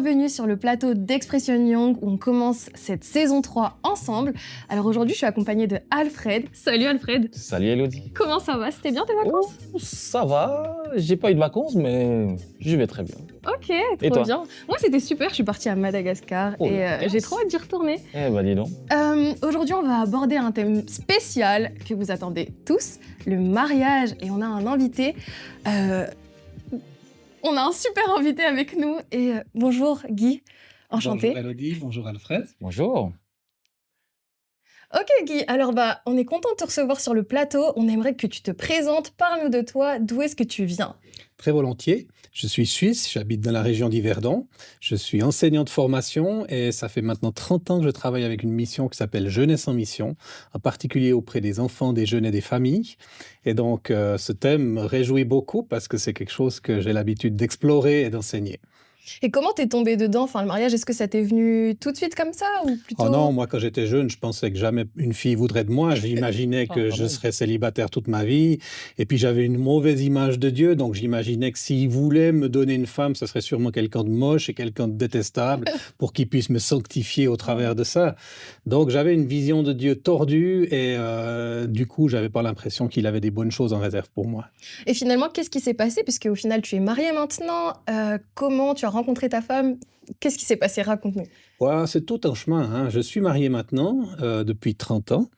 bienvenue sur le plateau d'Expression Young où on commence cette saison 3 ensemble. Alors aujourd'hui, je suis accompagnée de Alfred. Salut Alfred. Salut Elodie. Comment ça va? C'était bien tes vacances? Oh, ça va, j'ai pas eu de vacances, mais je vais très bien. Ok, Et trop toi? bien. Moi, c'était super. Je suis partie à Madagascar Oh, et la classe. j'ai trop hâte d'y retourner. Eh ben dis donc. Aujourd'hui, on va aborder un thème spécial que vous attendez tous, le mariage. Et on a un invité. On a un super invité avec nous. Et bonjour Guy, enchanté. Bonjour Elodie, bonjour Alfred. Bonjour. Ok Guy, alors on est content de te recevoir sur le plateau. On aimerait que tu te présentes, parle-nous de toi, d'où est-ce que tu viens? Très volontiers. Je suis suisse, j'habite dans la région d'Yverdon. Je suis enseignant de formation et ça fait maintenant 30 ans que je travaille avec une mission qui s'appelle Jeunesse en mission, en particulier auprès des enfants, des jeunes et des familles. Et donc ce thème me réjouit beaucoup parce que c'est quelque chose que j'ai l'habitude d'explorer et d'enseigner. Et comment t'es tombé dedans? Enfin, le mariage, est-ce que ça t'est venu tout de suite comme ça ou plutôt... Oh non, moi quand j'étais jeune, je pensais que jamais une fille voudrait de moi. J'imaginais que quand je même. serais célibataire toute ma vie. Et puis j'avais une mauvaise image de Dieu, donc j'imaginais que s'il voulait me donner une femme, ce serait sûrement quelqu'un de moche et quelqu'un de détestable pour qu'il puisse me sanctifier au travers de ça. Donc j'avais une vision de Dieu tordue et du coup, j'avais pas l'impression qu'il avait des bonnes choses en réserve pour moi. Et finalement, qu'est-ce qui s'est passé? Puisque au final, tu es marié maintenant. Comment tu as rencontré ta femme? Qu'est-ce qui s'est passé? Raconte-nous. Ouais, c'est tout un chemin, hein. Je suis marié maintenant depuis 30 ans.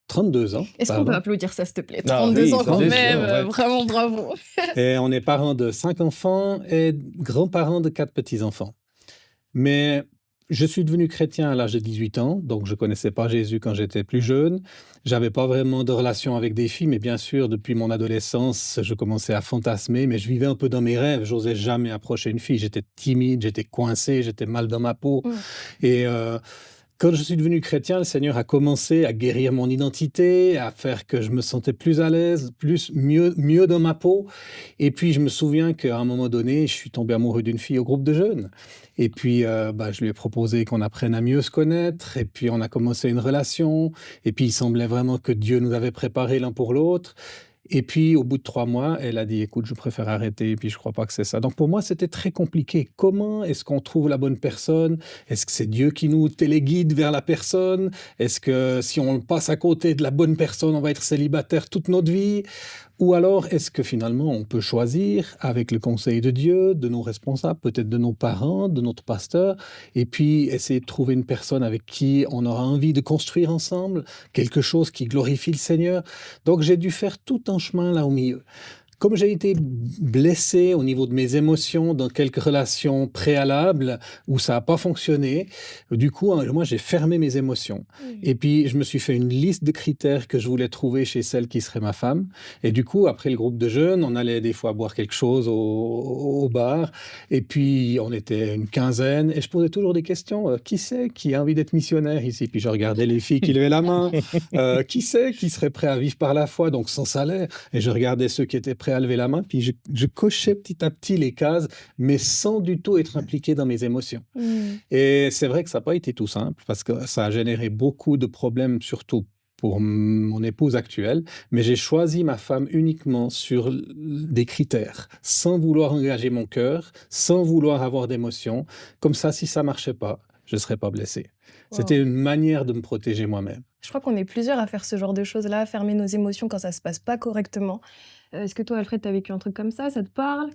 32 ans, Est-ce qu'on peut pardon. applaudir ça, s'il te plaît? Ah 32 oui, ans ça, quand c'est même, sûr, ouais. vraiment bravo. Et on est parents de 5 enfants et grands-parents de 4 petits-enfants. Mais je suis devenu chrétien à l'âge de 18 ans, donc je connaissais pas Jésus quand j'étais plus jeune. J'avais pas vraiment de relation avec des filles, mais bien sûr, depuis mon adolescence, je commençais à fantasmer, mais je vivais un peu dans mes rêves. J'osais jamais approcher une fille. J'étais timide, j'étais coincé, j'étais mal dans ma peau. Mm. Et quand je suis devenu chrétien, le Seigneur a commencé à guérir mon identité, à faire que je me sentais plus à l'aise, mieux dans ma peau. Et puis, je me souviens qu'à un moment donné, je suis tombé amoureux d'une fille au groupe de jeunes. Et puis, je lui ai proposé qu'on apprenne à mieux se connaître. Et puis, on a commencé une relation. Et puis, il semblait vraiment que Dieu nous avait préparés l'un pour l'autre. Et puis, au bout de 3 mois, elle a dit: «Écoute, je préfère arrêter et puis je crois pas que c'est ça». Donc pour moi, c'était très compliqué. Comment est-ce qu'on trouve la bonne personne? Est-ce que c'est Dieu qui nous téléguide vers la personne? Est-ce que si on passe à côté de la bonne personne, on va être célibataire toute notre vie? Ou alors est-ce que finalement on peut choisir avec le conseil de Dieu, de nos responsables, peut-être de nos parents, de notre pasteur, et puis essayer de trouver une personne avec qui on aura envie de construire ensemble quelque chose qui glorifie le Seigneur? Donc j'ai dû faire tout un chemin là au milieu. Comme j'ai été blessé au niveau de mes émotions dans quelques relations préalables où ça n'a pas fonctionné, du coup, moi, j'ai fermé mes émotions. Et puis, je me suis fait une liste de critères que je voulais trouver chez celle qui serait ma femme. Et du coup, après le groupe de jeunes, on allait des fois boire quelque chose au bar. Et puis, on était une quinzaine. Et je posais toujours des questions. Qui c'est qui a envie d'être missionnaire ici? Puis je regardais les filles qui levaient la main. Qui c'est qui serait prêt à vivre par la foi, donc sans salaire? Et je regardais ceux qui étaient prêts à lever la main, puis je cochais petit à petit les cases, mais sans du tout être impliqué dans mes émotions. Mm. Et c'est vrai que ça n'a pas été tout simple, parce que ça a généré beaucoup de problèmes, surtout pour mon épouse actuelle, mais j'ai choisi ma femme uniquement sur des critères, sans vouloir engager mon cœur, sans vouloir avoir d'émotions. Comme ça, si ça marchait pas, je ne serais pas blessé. C'était Wow. une manière de me protéger moi-même. Je crois qu'on est plusieurs à faire ce genre de choses-là, fermer nos émotions quand ça se passe pas correctement. Est-ce que toi, Alfred, t'as vécu un truc comme ça te parle?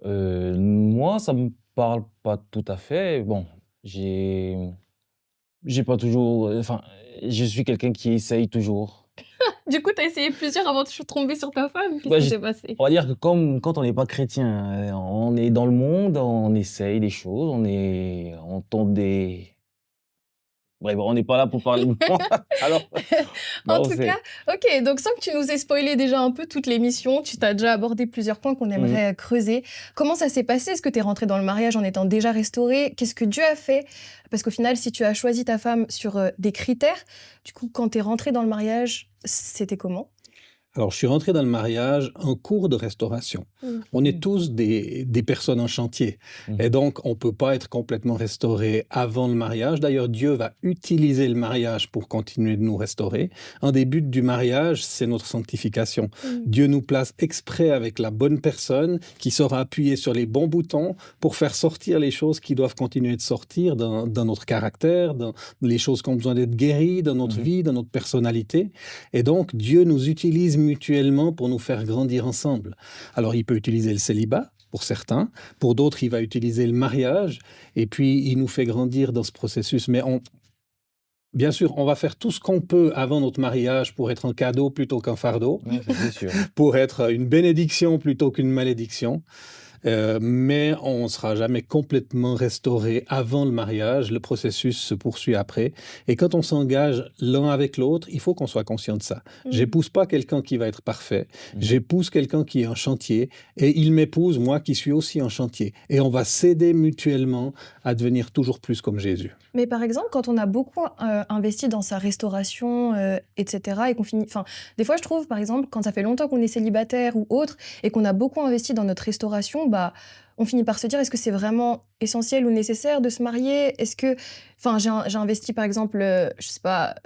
Moi, ça me parle pas tout à fait. Bon, j'ai pas toujours, enfin, je suis quelqu'un qui essaye toujours. Du coup, t'as essayé plusieurs avant de tomber sur ta femme? Qu'est-ce Ouais, qui s'est passé? on va dire que comme quand on n'est pas chrétien, on est dans le monde, on essaye des choses, on tente des... Bref, on n'est pas là pour parler de moi. Alors, En non, tout c'est... cas, ok, donc sans que tu nous aies spoilé déjà un peu toute l'émission, tu t'as déjà abordé plusieurs points qu'on aimerait creuser. Comment ça s'est passé? Est-ce que tu es rentré dans le mariage en étant déjà restauré? Qu'est-ce que Dieu a fait? Parce qu'au final, si tu as choisi ta femme sur des critères, du coup, quand tu es rentré dans le mariage, c'était comment? Alors, je suis rentré dans le mariage en cours de restauration. Mmh. On est tous des personnes en chantier. Et Mhm. donc, on ne peut pas être complètement restauré avant le mariage. D'ailleurs, Dieu va utiliser le mariage pour continuer de nous restaurer. Un des buts du mariage, c'est notre sanctification. Mmh. Dieu nous place exprès avec la bonne personne qui saura appuyer sur les bons boutons pour faire sortir les choses qui doivent continuer de sortir dans notre caractère, dans les choses qui ont besoin d'être guéries, dans notre Mhm. vie, dans notre personnalité. Et donc, Dieu nous utilise mutuellement pour nous faire grandir ensemble. Alors, il peut utiliser le célibat pour certains, pour d'autres, il va utiliser le mariage, et puis il nous fait grandir dans ce processus. Mais bien sûr, on va faire tout ce qu'on peut avant notre mariage pour être un cadeau plutôt qu'un fardeau, Ouais, ça, c'est sûr. pour être une bénédiction plutôt qu'une malédiction. Mais on ne sera jamais complètement restauré avant le mariage. Le processus se poursuit après. Et quand on s'engage l'un avec l'autre, il faut qu'on soit conscient de ça. Mmh. J'épouse pas quelqu'un qui va être parfait. Mhm. J'épouse quelqu'un qui est en chantier. Et il m'épouse, moi qui suis aussi en chantier. Et on va s'aider mutuellement à devenir toujours plus comme Jésus. Mais par exemple, quand on a beaucoup investi dans sa restauration, etc., et qu'on finit. Enfin, des fois, je trouve, par exemple, quand ça fait longtemps qu'on est célibataire ou autre, et qu'on a beaucoup investi dans notre restauration, bah, on finit par se dire, est-ce que c'est vraiment essentiel ou nécessaire de se marier? Est-ce que. Enfin, j'ai investi, par exemple, je sais pas,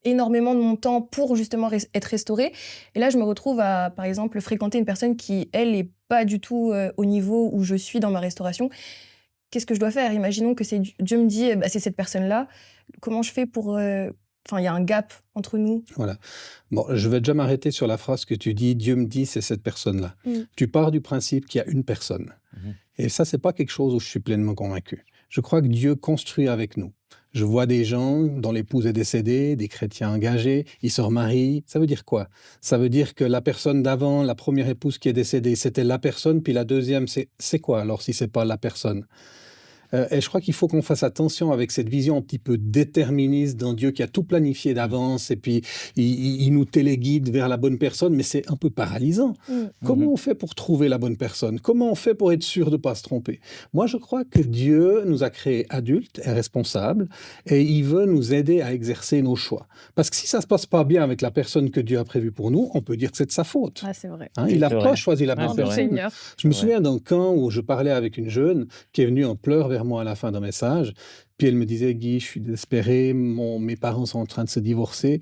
énormément de mon temps pour justement être restaurée. Et là, je me retrouve à, par exemple, fréquenter une personne qui, elle, n'est pas du tout au niveau où je suis dans ma restauration. Qu'est-ce que je dois faire? Imaginons que Dieu me dit, bah, c'est cette personne-là. Comment je fais pour. Enfin, il y a un gap entre nous. Voilà. Bon, je vais déjà m'arrêter sur la phrase que tu dis, Dieu me dit, c'est cette personne-là. Mm. Tu pars du principe qu'il y a une personne. Mhm. Et ça, c'est pas quelque chose où je suis pleinement convaincu. Je crois que Dieu construit avec nous. Je vois des gens dont l'épouse est décédée, des chrétiens engagés, ils se remarient. Ça veut dire quoi? Ça veut dire que la personne d'avant, la première épouse qui est décédée, c'était la personne, puis la deuxième, c'est quoi alors si c'est pas la personne? Et je crois qu'il faut qu'on fasse attention avec cette vision un petit peu déterministe d'un Dieu qui a tout planifié d'avance et puis il nous téléguide vers la bonne personne, mais c'est un peu paralysant. Mm. Comment Mhm. on fait pour trouver la bonne personne? Comment on fait pour être sûr de ne pas se tromper? Moi, je crois que Dieu nous a créés adultes et responsables et il veut nous aider à exercer nos choix. Parce que si ça ne se passe pas bien avec la personne que Dieu a prévue pour nous, on peut dire que c'est de sa faute. Ah, c'est vrai. Hein, Oui, il n'a c'est pas vrai. choisi la Ouais, bonne c'est Pardon, vrai. personne. Seigneur. Je me Ouais. souviens d'un camp où je parlais avec une jeune qui est venue en pleurs vers moi à la fin d'un message. Puis elle me disait, Guy, je suis désespéré, mes parents sont en train de se divorcer.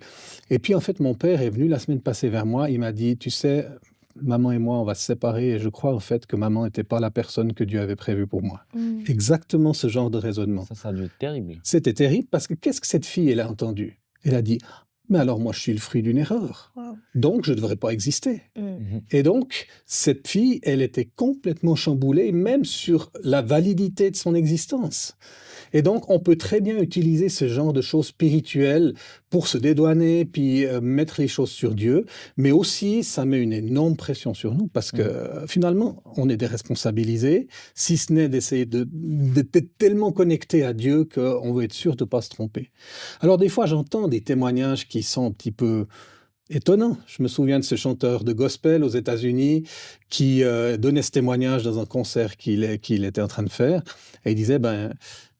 Et puis en fait, mon père est venu la semaine passée vers moi. Il m'a dit, tu sais, maman et moi, on va se séparer. Et je crois en fait que maman n'était pas la personne que Dieu avait prévue pour moi. Mm. Exactement ce genre de raisonnement. Ça a dû être terrible. C'était terrible parce que qu'est-ce que cette fille, elle a entendu? Elle a dit, mais alors moi, je suis le fruit d'une erreur. Wow. Donc, je ne devrais pas exister. Mm. Mhm. Et donc, cette fille, elle était complètement chamboulée, même sur la validité de son existence. Et donc, on peut très bien utiliser ce genre de choses spirituelles pour se dédouaner, puis mettre les choses sur Dieu, mais aussi, ça met une énorme pression sur nous, parce que finalement, on est déresponsabilisés, si ce n'est d'essayer d'être tellement connecté à Dieu qu'on veut être sûr de ne pas se tromper. Alors, des fois, j'entends des témoignages qui sont un petit peu étonnant. Je me souviens de ce chanteur de gospel aux États-Unis qui donnait ce témoignage dans un concert qu'il était en train de faire. Et il disait,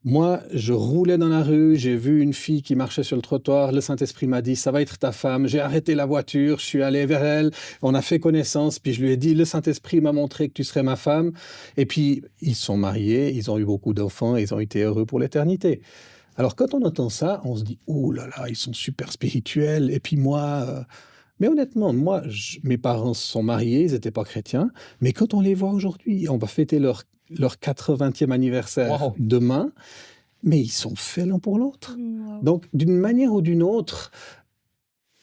moi, je roulais dans la rue, j'ai vu une fille qui marchait sur le trottoir, le Saint-Esprit m'a dit, ça va être ta femme. J'ai arrêté la voiture, je suis allé vers elle, on a fait connaissance, puis je lui ai dit, le Saint-Esprit m'a montré que tu serais ma femme. Et puis, ils se sont mariés, ils ont eu beaucoup d'enfants, ils ont été heureux pour l'éternité. Alors, quand on entend ça, on se dit, ouh là là, ils sont super spirituels. Et puis moi, mais honnêtement, moi, mes parents se sont mariés, ils n'étaient pas chrétiens. Mais quand on les voit aujourd'hui, on va fêter leur 80e anniversaire Wow. demain, mais ils sont faits l'un pour l'autre. Wow. Donc, d'une manière ou d'une autre,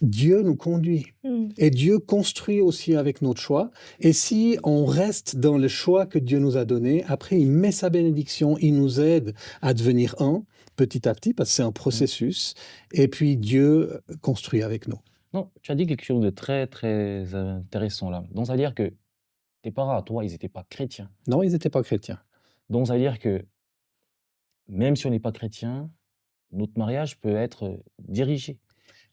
Dieu nous conduit. Mm. Et Dieu construit aussi avec notre choix. Et si on reste dans le choix que Dieu nous a donné, après, il met sa bénédiction, il nous aide à devenir un, petit à petit, parce que c'est un processus. Et puis, Dieu construit avec nous. Non, tu as dit quelque chose de très, très intéressant là. Donc, ça veut dire que tes parents à toi, ils n'étaient pas chrétiens. Non, ils n'étaient pas chrétiens. Donc, ça veut dire que même si on n'est pas chrétien, notre mariage peut être dirigé,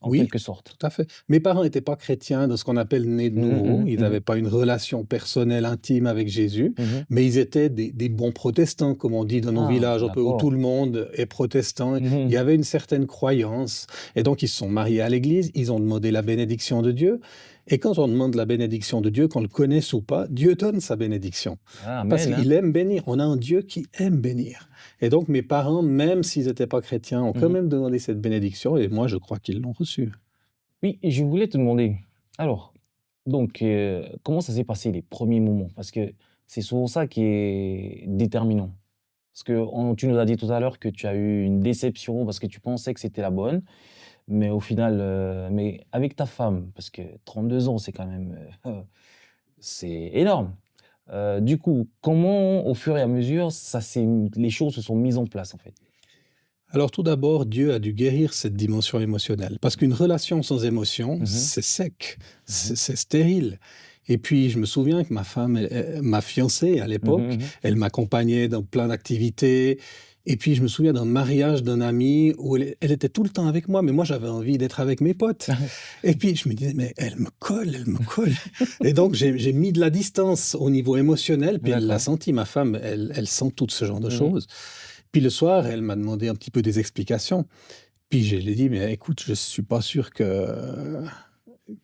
en Oui, quelque sorte. tout à fait. Mes parents n'étaient pas chrétiens dans ce qu'on appelle nés de nouveau. Ils n'avaient pas une relation personnelle intime avec Jésus, mais ils étaient des bons protestants, comme on dit dans nos Ah, villages, un peu où d'accord. tout le monde est protestant. Il y Mhm. avait une certaine croyance. Et donc, ils se sont mariés à l'église, ils ont demandé la bénédiction de Dieu. Et quand on demande la bénédiction de Dieu, qu'on le connaisse ou pas, Dieu donne sa bénédiction. Ah, Parce amen, hein. qu'il aime bénir. On a un Dieu qui aime bénir. Et donc mes parents, même s'ils n'étaient pas chrétiens, ont quand Mhm. même demandé cette bénédiction et moi je crois qu'ils l'ont reçue. Oui, et je voulais te demander, alors, donc, comment ça s'est passé les premiers moments? Parce que c'est souvent ça qui est déterminant. Parce que tu nous as dit tout à l'heure que tu as eu une déception parce que tu pensais que c'était la bonne, mais au final, mais avec ta femme, parce que 32 ans, c'est quand même, c'est énorme. Du coup, comment, au fur et à mesure, les choses se sont mises en place, en fait? Alors tout d'abord, Dieu a dû guérir cette dimension émotionnelle. Parce qu'une relation sans émotion, Mhm, c'est sec, mhm, c'est stérile. Et puis je me souviens que ma femme, ma fiancée à mhm, l'époque, mhm. elle m'accompagnait dans plein d'activités. Et puis je me souviens d'un mariage d'un ami où elle était tout le temps avec moi, mais moi j'avais envie d'être avec mes potes. Et puis je me disais, mais elle me colle, elle me colle. Et donc j'ai mis de la distance au niveau émotionnel, puis elle l'a D'accord. senti, ma femme, elle sent tout ce genre de Mhm, choses. Puis le soir, elle m'a demandé un petit peu des explications. Puis je lui ai dit, mais écoute, je suis pas sûr que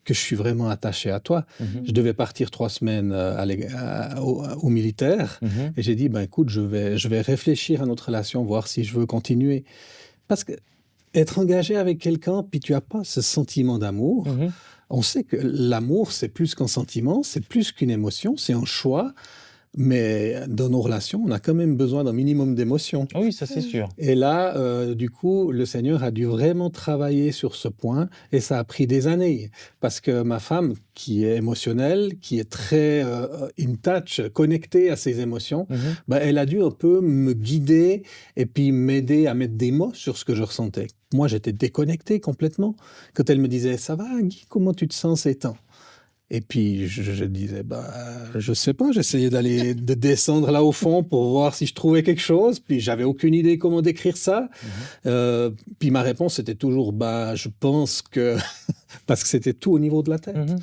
je suis vraiment attaché à toi. mhm, Je devais partir 3 semaines au militaire. mhm, Et j'ai dit, ben écoute, je vais réfléchir à notre relation, voir si je veux continuer. Parce que être engagé avec quelqu'un, puis tu n'as pas ce sentiment d'amour, mhm. on sait que l'amour, c'est plus qu'un sentiment, c'est plus qu'une émotion, c'est un choix. Mais dans nos relations, on a quand même besoin d'un minimum d'émotion. Ah oui, ça c'est Mm. sûr. Et là, du coup, le Seigneur a dû vraiment travailler sur ce point et ça a pris des années. Parce que ma femme, qui est émotionnelle, qui est très in touch, connectée à ses émotions, Mhm. bah, elle a dû un peu me guider et puis m'aider à mettre des mots sur ce que je ressentais. Moi, j'étais déconnecté complètement. Quand elle me disait, ça va, Guy, comment tu te sens ces temps? Et puis je disais, bah, je sais pas, j'essayais de descendre là au fond pour voir si je trouvais quelque chose, puis j'avais aucune idée comment décrire ça. Mhm. Puis ma réponse était toujours, bah, je pense que, parce que c'était tout au niveau de la tête. Mhm.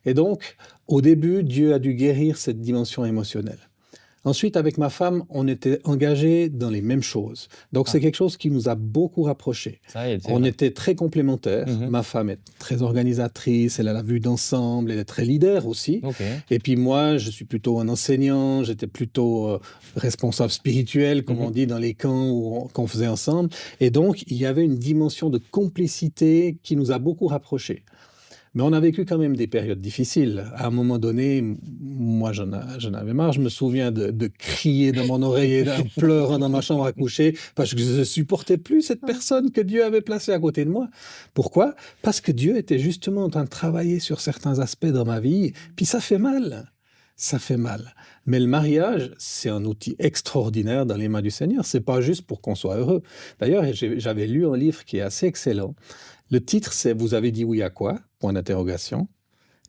Et donc, au début, Dieu a dû guérir cette dimension émotionnelle. Ensuite, avec ma femme, on était engagés dans les mêmes choses. Donc, Ah, c'est quelque chose qui nous a beaucoup rapprochés. ça aide, c'est On vrai. était très complémentaires. Mhm. Ma femme est très organisatrice, elle a la vue d'ensemble, elle est très leader aussi. Ok. Et puis moi, je suis plutôt un enseignant, j'étais plutôt responsable spirituel, comme on Mhm. dit dans les camps qu'on faisait ensemble. Et donc, il y avait une dimension de complicité qui nous a beaucoup rapprochés. Mais on a vécu quand même des périodes difficiles. À un moment donné, moi, j'en avais marre. Je me souviens de crier dans mon oreiller, en pleurant dans ma chambre à coucher, parce que je ne supportais plus cette personne que Dieu avait placée à côté de moi. Pourquoi? Parce que Dieu était justement en train de travailler sur certains aspects dans ma vie. Puis ça fait mal. Ça fait mal. Mais le mariage, c'est un outil extraordinaire dans les mains du Seigneur. C'est pas juste pour qu'on soit heureux. D'ailleurs, j'avais lu un livre qui est assez excellent. Le titre, c'est Vous avez dit oui à quoi? Point d'interrogation.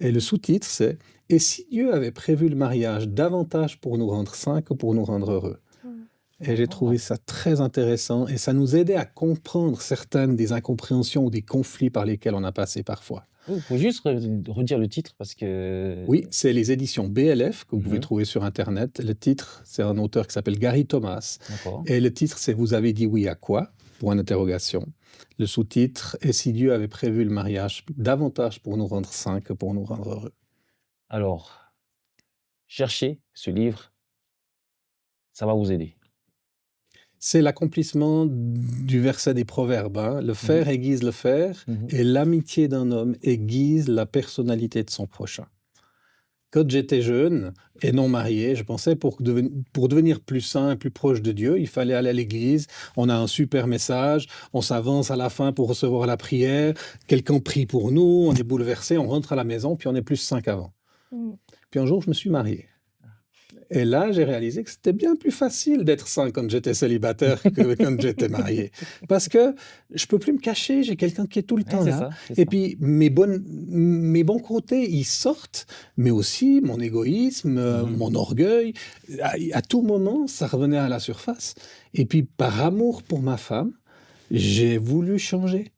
Et le sous-titre, c'est Et si Dieu avait prévu le mariage davantage pour nous rendre saints que pour nous rendre heureux? Mm. Et j'ai trouvé Ah. ça très intéressant et ça nous aidait à comprendre certaines des incompréhensions ou des conflits par lesquels on a passé parfois. Oh, faut juste redire le titre parce que. Oui, c'est les éditions BLF que vous pouvez Mhm. trouver sur Internet. Le titre, c'est un auteur qui s'appelle Gary Thomas. D'accord. Et le titre, c'est Vous avez dit oui à quoi? Point d'interrogation. Le sous-titre, Et si Dieu avait prévu le mariage davantage pour nous rendre saints que pour nous rendre heureux? Alors, cherchez ce livre, ça va vous aider. C'est l'accomplissement du verset des Proverbes, hein. Le Mhm. faire aiguise le faire, Mhm. et l'amitié d'un homme aiguise la personnalité de son prochain. Quand j'étais jeune et non marié, je pensais pour devenir plus saint, plus proche de Dieu, il fallait aller à l'église, on a un super message, on s'avance à la fin pour recevoir la prière, quelqu'un prie pour nous, on est bouleversé, on rentre à la maison, puis on est plus saint qu'avant. Mm. Puis un jour, je me suis marié. Et là, j'ai réalisé que c'était bien plus facile d'être saint quand j'étais célibataire que quand j'étais marié. Parce que je peux plus me cacher, j'ai quelqu'un qui est tout le Ouais, temps c'est là. ça, c'est Et ça. puis, mes bons côtés, ils sortent, mais aussi mon égoïsme, Mhm. mon orgueil. À tout moment, ça revenait à la surface. Et puis, par amour pour ma femme, j'ai voulu changer.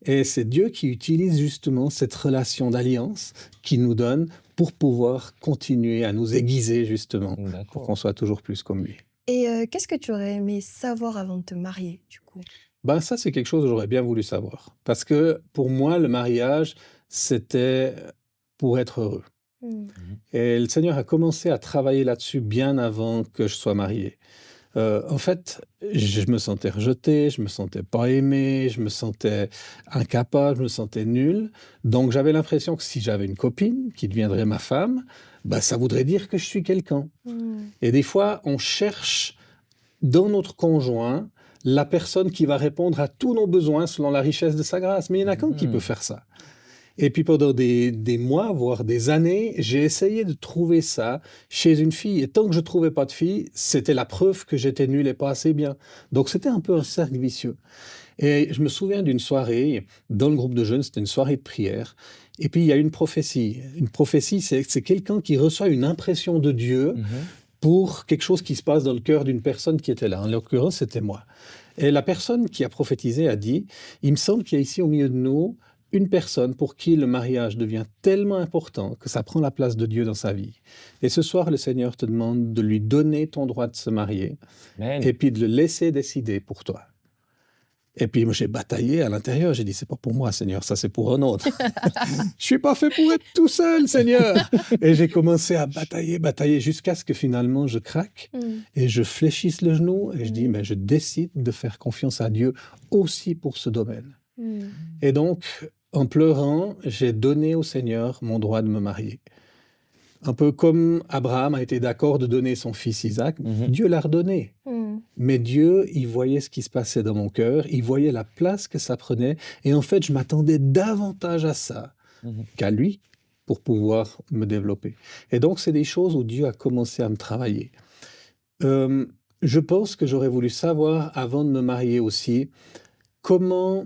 Et c'est Dieu qui utilise justement cette relation d'alliance qu'il nous donne pour pouvoir continuer à nous aiguiser justement, pour D'accord. qu'on soit toujours plus comme lui. Et qu'est-ce que tu aurais aimé savoir avant de te marier, du coup? Ben ça, c'est quelque chose que j'aurais bien voulu savoir. Parce que pour moi, le mariage, c'était pour être heureux. Mmh. Mhm. Et le Seigneur a commencé à travailler là-dessus bien avant que je sois marié. En fait, je me sentais rejeté, je me sentais pas aimé, je me sentais incapable, je me sentais nul. Donc j'avais l'impression que si j'avais une copine qui deviendrait ma femme, bah, ça voudrait dire que je suis quelqu'un. Mmh. Et des fois, on cherche dans notre conjoint la personne qui va répondre à tous nos besoins selon la richesse de sa grâce. Mais il n'y en a qu'un qui peut Mhm. faire ça. Et puis pendant des mois, voire des années, j'ai essayé de trouver ça chez une fille. Et tant que je trouvais pas de fille, c'était la preuve que j'étais nul et pas assez bien. Donc c'était un peu un cercle vicieux. Et je me souviens d'une soirée, dans le groupe de jeunes, c'était une soirée de prière. Et puis il y a une prophétie. Une prophétie, c'est quelqu'un qui reçoit une impression de Dieu Mhm. pour quelque chose qui se passe dans le cœur d'une personne qui était là. En l'occurrence, c'était moi. Et la personne qui a prophétisé a dit, il me semble qu'il y a ici au milieu de nous une personne pour qui le mariage devient tellement important que ça prend la place de Dieu dans sa vie. Et ce soir, le Seigneur te demande de lui donner ton droit de se marier Amen. et puis de le laisser décider pour toi. Et puis moi, j'ai bataillé à l'intérieur. J'ai dit, c'est pas pour moi, Seigneur, ça c'est pour un autre. Je suis pas fait pour être tout seul, Seigneur. Et j'ai commencé à batailler jusqu'à ce que finalement je craque Mmh. et je fléchisse le genou et je dis, Mmh. mais je décide de faire confiance à Dieu aussi pour ce domaine. Mmh. Et donc, en pleurant, j'ai donné au Seigneur mon droit de me marier. Un peu comme Abraham a été d'accord de donner son fils Isaac, Mhm. Dieu l'a redonné. Mmh. Mais Dieu, il voyait ce qui se passait dans mon cœur, il voyait la place que ça prenait, et en fait, je m'attendais davantage à ça Mhm. qu'à lui pour pouvoir me développer. Et donc, c'est des choses où Dieu a commencé à me travailler. Je pense que j'aurais voulu savoir, avant de me marier aussi, comment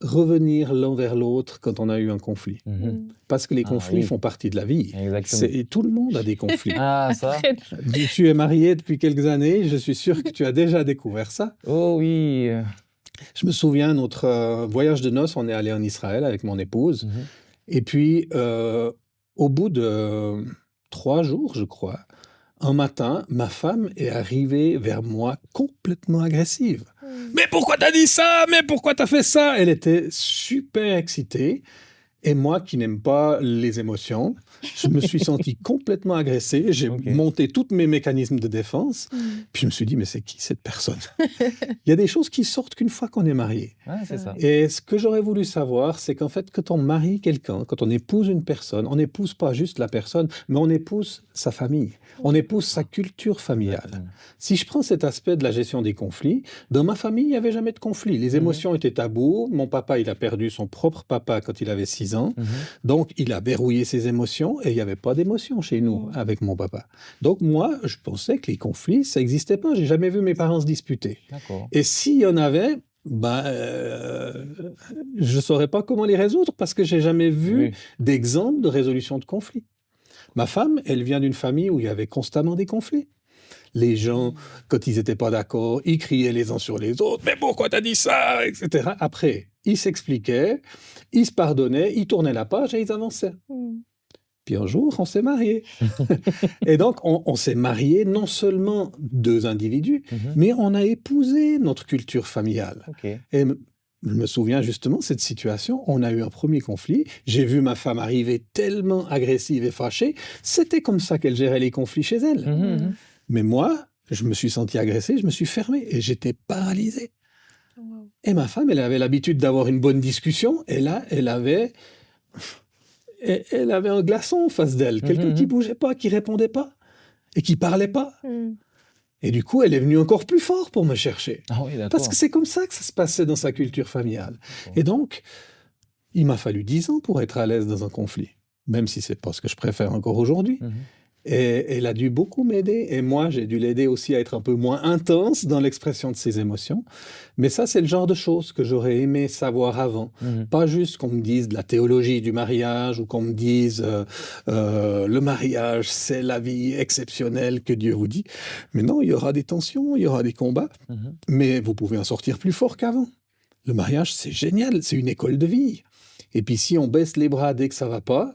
revenir l'un vers l'autre quand on a eu un conflit. Mhm. Mmh. Parce que les Ah conflits oui, font partie de la vie. exactement. Et tout le monde a des conflits. Ah, ça? Très Tu es marié depuis quelques années, je suis sûr que tu as déjà découvert ça. Oh oui. Je me souviens, notre voyage de noces, on est allé en Israël avec mon épouse. Mhm. Et puis, au bout de 3 jours, je crois, un matin, ma femme est arrivée vers moi complètement agressive. Mmh. Mais pourquoi t'as dit ça? Mais pourquoi t'as fait ça? Elle était super excitée. Et moi, qui n'aime pas les émotions, je me suis senti complètement agressé. J'ai Ok. monté tous mes mécanismes de défense. Mmh. Puis je me suis dit, mais c'est qui cette personne? Il y a des choses qui sortent qu'une fois qu'on est marié. Ouais, c'est C'est ça. vrai. Et ce que j'aurais voulu savoir, c'est qu'en fait, quand on marie quelqu'un, quand on épouse une personne, on n'épouse pas juste la personne, mais on épouse sa famille, on épouse sa culture familiale. Exactement. Si je prends cet aspect de la gestion des conflits, dans ma famille, il n'y avait jamais de conflit. Les Mhm. émotions étaient tabous. Mon papa, il a perdu son propre papa quand il avait 6 ans. Mhm. Donc, il a verrouillé ses émotions et il n'y avait pas d'émotions chez nous Mmh. avec mon papa. Donc, moi, je pensais que les conflits, ça n'existait pas. J'ai jamais vu mes parents se disputer. D'accord. Et s'il y en avait, ben, je ne saurais pas comment les résoudre parce que j'ai jamais vu Oui. d'exemple de résolution de conflits. Ma femme, elle vient d'une famille où il y avait constamment des conflits. Les gens, quand ils n'étaient pas d'accord, ils criaient les uns sur les autres. Mais pourquoi t'as dit ça? Etc. Après, ils s'expliquaient, ils se pardonnaient, ils tournaient la page et ils avançaient. Mmh. Puis un jour, on s'est mariés. Et donc, on s'est mariés non seulement 2 individus, Mhm. mais on a épousé notre culture familiale. Ok. Et je me souviens justement de cette situation. On a eu un premier conflit. J'ai vu ma femme arriver tellement agressive et fâchée. C'était comme ça qu'elle gérait les conflits chez elle. Mhm, mhm. Mais moi, je me suis senti agressé, je me suis fermé et j'étais paralysé. Wow. Et ma femme, elle avait l'habitude d'avoir une bonne discussion. Et là, elle avait un glaçon en face d'elle. Quelqu'un qui Mhm. bougeait pas, qui répondait pas et qui parlait pas. Mmh. Et du coup, elle est venue encore plus fort pour me chercher. Ah oui, Parce d'accord. que c'est comme ça que ça se passait dans sa culture familiale. D'accord. Et donc, il m'a fallu 10 ans pour être à l'aise dans un conflit, même si c'est pas ce que je préfère encore aujourd'hui. Mhm. Et elle a dû beaucoup m'aider. Et moi, j'ai dû l'aider aussi à être un peu moins intense dans l'expression de ses émotions. Mais ça, c'est le genre de choses que j'aurais aimé savoir avant. Mhm. Pas juste qu'on me dise de la théologie du mariage ou qu'on me dise le mariage, c'est la vie exceptionnelle que Dieu vous dit. Mais non, il y aura des tensions, il y aura des combats. Mhm. Mais vous pouvez en sortir plus fort qu'avant. Le mariage, c'est génial, c'est une école de vie. Et puis si on baisse les bras dès que ça va pas,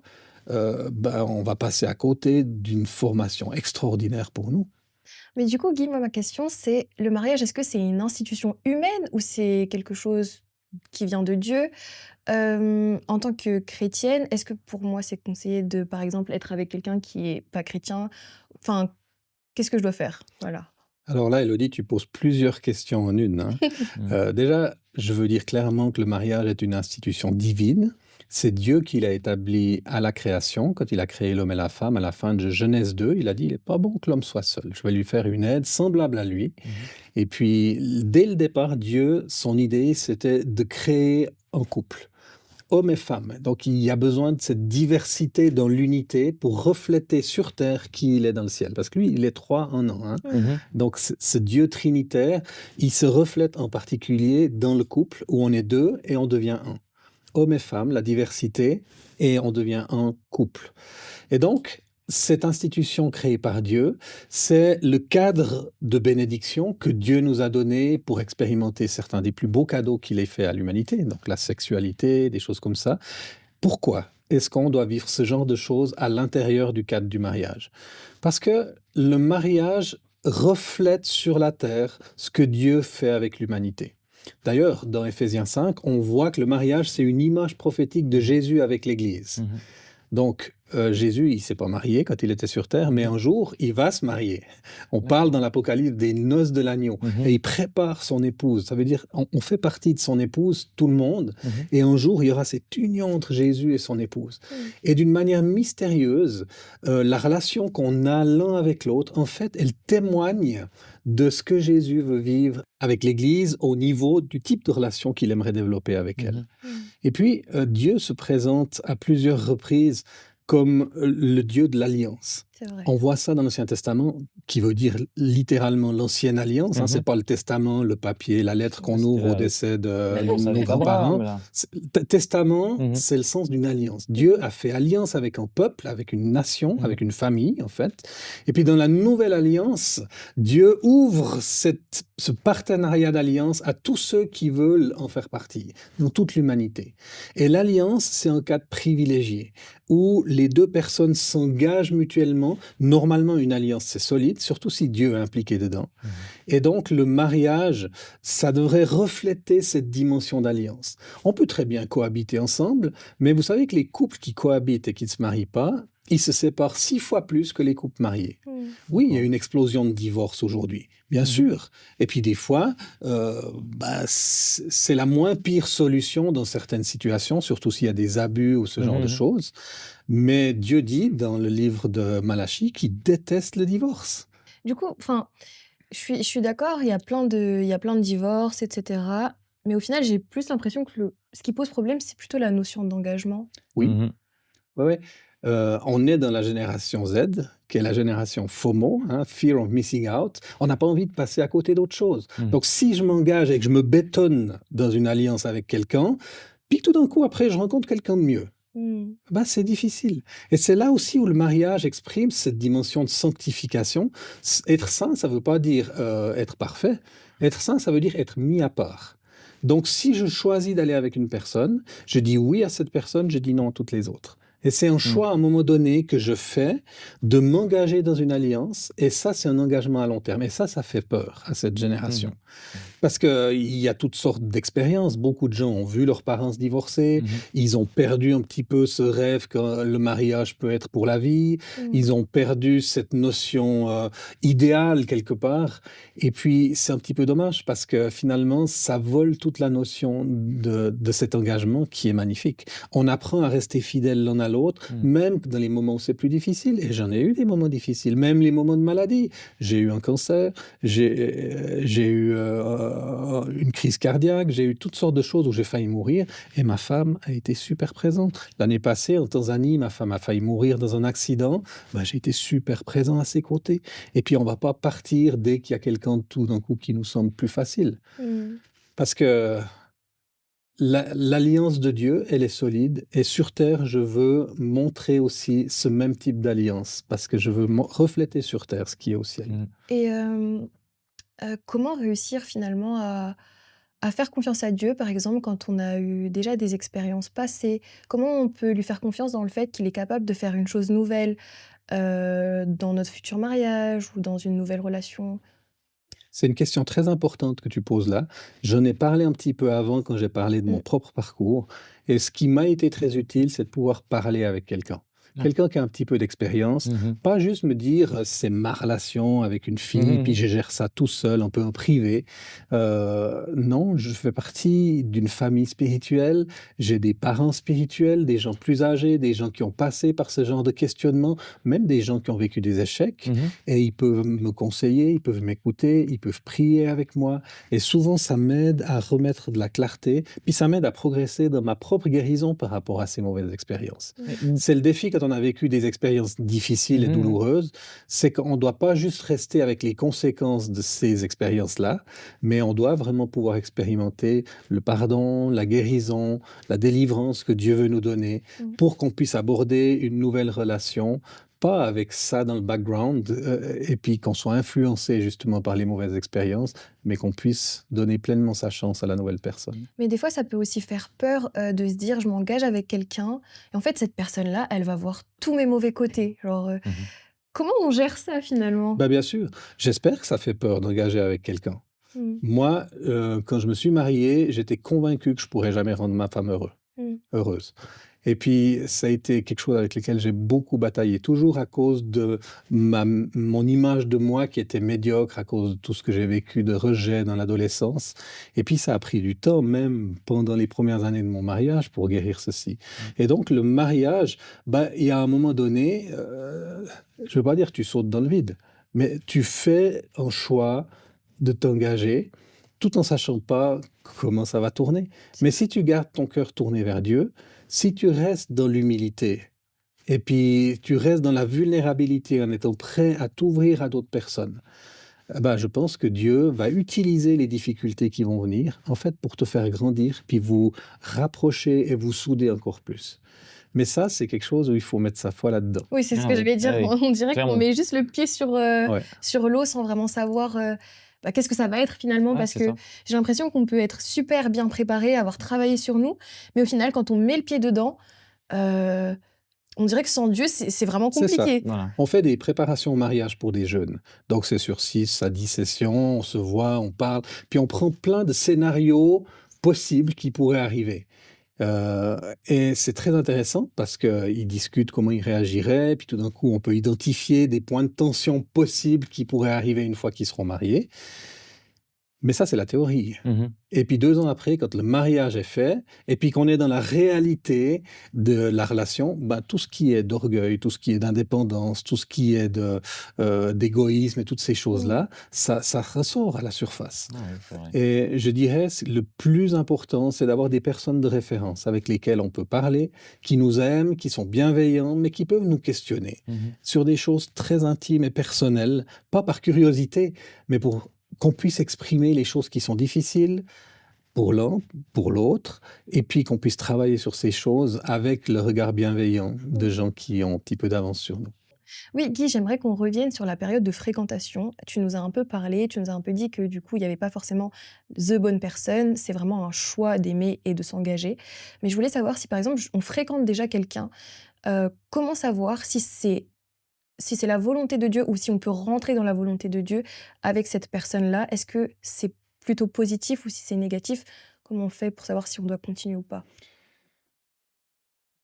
ben, on va passer à côté d'une formation extraordinaire pour nous. Mais du coup, Guy, moi, ma question, c'est le mariage, est-ce que c'est une institution humaine ou c'est quelque chose qui vient de Dieu. En tant que chrétienne, est-ce que pour moi, c'est conseillé de, par exemple, être avec quelqu'un qui est pas chrétien? Enfin, qu'est-ce que je dois faire? Voilà. Alors là, Elodie, tu poses plusieurs questions en une, hein. Mmh. Déjà, je veux dire clairement que le mariage est une institution divine. C'est Dieu qui l'a établi à la création, quand il a créé l'homme et la femme. À la fin de Genèse 2, il a dit, il n'est pas bon que l'homme soit seul. Je vais lui faire une aide semblable à lui. Mmh. Et puis, dès le départ, Dieu, son idée, c'était de créer un couple, homme et femme. Donc, il y a besoin de cette diversité dans l'unité pour refléter sur terre qui il est dans le ciel. Parce que lui, il est trois en un, hein. Mmh. Mmh. Donc, ce Dieu trinitaire, il se reflète en particulier dans le couple où on est deux et on devient un. Homme et femme, la diversité, et on devient un couple. Et donc, cette institution créée par Dieu, c'est le cadre de bénédiction que Dieu nous a donné pour expérimenter certains des plus beaux cadeaux qu'il ait fait à l'humanité, donc la sexualité, des choses comme ça. Pourquoi est-ce qu'on doit vivre ce genre de choses à l'intérieur du cadre du mariage? Parce que le mariage reflète sur la terre ce que Dieu fait avec l'humanité. D'ailleurs, dans Éphésiens 5, on voit que le mariage, c'est une image prophétique de Jésus avec l'Église. Mmh. Donc, Jésus, il s'est pas marié quand il était sur terre, mais un jour, il va se marier. On D'accord. parle dans l'Apocalypse des noces de l'agneau, Mmh. et il prépare son épouse. Ça veut dire, on fait partie de son épouse, tout le monde, Mmh. et un jour, il y aura cette union entre Jésus et son épouse. Mmh. Et d'une manière mystérieuse, la relation qu'on a l'un avec l'autre, en fait, elle témoigne de ce que Jésus veut vivre avec l'Église au niveau du type de relation qu'il aimerait développer avec elle. Mmh. Mmh. Et puis, Dieu se présente à plusieurs reprises comme le Dieu de l'alliance. C'est vrai. On voit ça dans l'Ancien Testament, qui veut dire littéralement l'ancienne alliance, hein. Mmh. C'est pas le testament, le papier, la lettre qu'on C'était ouvre au la décès de l'alliance nos avec grands-parents. Abraham, là. Testament, Mmh. c'est le sens d'une alliance. Dieu a fait alliance avec un peuple, avec une nation, Mmh. avec une famille, en fait. Et puis dans la nouvelle alliance, Dieu ouvre ce partenariat d'alliance à tous ceux qui veulent en faire partie, dans toute l'humanité. Et l'alliance, c'est un cadre privilégié, où les deux personnes s'engagent mutuellement. Normalement, une alliance, c'est solide, surtout si Dieu est impliqué dedans. Mmh. Et donc, le mariage, ça devrait refléter cette dimension d'alliance. On peut très bien cohabiter ensemble, mais vous savez que les couples qui cohabitent et qui ne se marient pas, ils se séparent 6 fois plus que les couples mariés. Mmh. Oui, il y a D'accord. une explosion de divorces aujourd'hui, bien Mmh. sûr. Et puis des fois, c'est la moins pire solution dans certaines situations, surtout s'il y a des abus ou ce genre de Mmh. choses. Mais Dieu dit dans le livre de Malachie qu'il déteste le divorce. Du coup, enfin, je suis d'accord, il y a plein de divorces, et cetera. Mais au final, j'ai plus l'impression que ce qui pose problème, c'est plutôt la notion d'engagement. Oui, Mmh. ouais, ouais. On est dans la génération Z, qui est la génération FOMO, hein, Fear of Missing Out. On n'a pas envie de passer à côté d'autre chose. Mmh. Donc, si je m'engage et que je me bétonne dans une alliance avec quelqu'un, puis que tout d'un coup, après, je rencontre quelqu'un de mieux, Mmh. ben, c'est difficile. Et c'est là aussi où le mariage exprime cette dimension de sanctification. Être saint, ça ne veut pas dire être parfait. Être saint, ça veut dire être mis à part. Donc, si je choisis d'aller avec une personne, je dis oui à cette personne, je dis non à toutes les autres. Et c'est un Mmh. choix à un moment donné que je fais de m'engager dans une alliance. Et ça, c'est un engagement à long terme. Et ça fait peur à cette génération. Mmh. Parce qu'il y a toutes sortes d'expériences. Beaucoup de gens ont vu leurs parents se divorcer. Mmh. Ils ont perdu un petit peu ce rêve que le mariage peut être pour la vie. Mmh. Ils ont perdu cette notion idéale quelque part. Et puis, c'est un petit peu dommage parce que finalement, ça vole toute la notion de cet engagement qui est magnifique. On apprend à rester fidèle l'un à l'autre, Mmh. même dans les moments où c'est plus difficile. Et j'en ai eu des moments difficiles, même les moments de maladie. J'ai eu un cancer, j'ai eu une crise cardiaque, j'ai eu toutes sortes de choses où j'ai failli mourir. Et ma femme a été super présente. L'année passée, en Tanzanie, ma femme a failli mourir dans un accident. Ben, j'ai été super présent à ses côtés. Et puis, on ne va pas partir dès qu'il y a quelqu'un tout d'un coup qui nous semble plus facile. Mmh. Parce que l'alliance de Dieu, elle est solide. Et sur Terre, je veux montrer aussi ce même type d'alliance. Parce que je veux refléter sur Terre ce qui est au ciel. Mmh. Et comment réussir finalement à faire confiance à Dieu, par exemple, quand on a eu déjà des expériences passées? Comment on peut lui faire confiance dans le fait qu'il est capable de faire une chose nouvelle dans notre futur mariage ou dans une nouvelle relation? C'est une question très importante que tu poses là. J'en ai parlé un petit peu avant quand j'ai parlé de mon Mmh. propre parcours. Et ce qui m'a été très utile, c'est de pouvoir parler avec quelqu'un. Ouais. Quelqu'un qui a un petit peu d'expérience, Mhm. pas juste me dire c'est ma relation avec une fille, puis Mhm. je gère ça tout seul, un peu en privé. Non, je fais partie d'une famille spirituelle, j'ai des parents spirituels, des gens plus âgés, des gens qui ont passé par ce genre de questionnement, même des gens qui ont vécu des échecs. Mhm. Et ils peuvent me conseiller, ils peuvent m'écouter, ils peuvent prier avec moi. Et souvent, ça m'aide à remettre de la clarté, puis ça m'aide à progresser dans ma propre guérison par rapport à ces mauvaises expériences. Mmh. C'est le défi quand on a vécu des expériences difficiles et Mhm. douloureuses, c'est qu'on ne doit pas juste rester avec les conséquences de ces expériences-là, mais on doit vraiment pouvoir expérimenter le pardon, la guérison, la délivrance que Dieu veut nous donner Mmh. pour qu'on puisse aborder une nouvelle relation pas avec ça dans le background, et puis qu'on soit influencé justement par les mauvaises expériences, mais qu'on puisse donner pleinement sa chance à la nouvelle personne. Mais des fois, ça peut aussi faire peur, de se dire: «Je m'engage avec quelqu'un et en fait, cette personne-là, elle va voir tous mes mauvais côtés». Genre, Mhm. comment on gère ça finalement? Bah, bien sûr, j'espère que ça fait peur d'engager avec quelqu'un. Mmh. Moi, quand je me suis marié, j'étais convaincu que je pourrais jamais rendre ma femme Mmh. heureuse. Et puis, ça a été quelque chose avec lequel j'ai beaucoup bataillé, toujours à cause de mon image de moi qui était médiocre, à cause de tout ce que j'ai vécu de rejet dans l'adolescence. Et puis, ça a pris du temps, même pendant les premières années de mon mariage, pour guérir ceci. Et donc, le mariage, bah, il y a un moment donné, je veux pas dire tu sautes dans le vide, mais tu fais un choix de t'engager tout en sachant pas comment ça va tourner. Mais si tu gardes ton cœur tourné vers Dieu, si tu restes dans l'humilité et puis tu restes dans la vulnérabilité en étant prêt à t'ouvrir à d'autres personnes, eh ben, je pense que Dieu va utiliser les difficultés qui vont venir, en fait, pour te faire grandir, puis vous rapprocher et vous souder encore plus. Mais ça, c'est quelque chose où il faut mettre sa foi là-dedans. Oui, c'est ce Ah que oui, j'allais ah dire. oui, On dirait qu'on clairement. met juste le pied Ouais. sur l'eau sans vraiment savoir, bah, qu'est-ce que ça va être finalement. Ouais, Parce c'est que ça. j'ai l'impression qu'on peut être super bien préparé, avoir travaillé sur nous, mais au final, quand on met le pied dedans, heu, on dirait que sans Dieu, c'est vraiment C'est ça. compliqué. Voilà. On fait des préparations au mariage pour des jeunes. Donc, c'est sur 6 à 10 sessions, on se voit, on parle, puis on prend plein de scénarios possibles qui pourraient arriver. Heu et c'est très intéressant parce qu'ils discutent comment ils réagiraient, puis tout d'un coup, on peut identifier des points de tension possibles qui pourraient arriver une fois qu'ils seront mariés. Mais ça, c'est la théorie. Mhm. Et puis 2 ans après, quand le mariage est fait et puis qu'on est dans la réalité de la relation, bah, tout ce qui est d'orgueil, tout ce qui est d'indépendance, tout ce qui est d'égoïsme et toutes ces Mmh. choses-là, ça ressort à la surface. Ah oui, c'est vrai. Et je dirais, le plus important, c'est d'avoir des personnes de référence avec lesquelles on peut parler, qui nous aiment, qui sont bienveillants, mais qui peuvent nous questionner Mhm. sur des choses très intimes et personnelles, pas par curiosité, mais pour qu'on puisse exprimer les choses qui sont difficiles pour l'un, pour l'autre, et puis qu'on puisse travailler sur ces choses avec le regard bienveillant de Mmh. gens qui ont un petit peu d'avance sur nous. Oui, Guy, j'aimerais qu'on revienne sur la période de fréquentation. Tu nous as un peu parlé, tu nous as un peu dit que du coup, il n'y avait pas forcément the bonne personne, c'est vraiment un choix d'aimer et de s'engager. Mais je voulais savoir si par exemple, on fréquente déjà quelqu'un, comment savoir si c'est la volonté de Dieu ou si on peut rentrer dans la volonté de Dieu avec cette personne-là? Est-ce que c'est plutôt positif ou si c'est négatif? Comment on fait pour savoir si on doit continuer ou pas?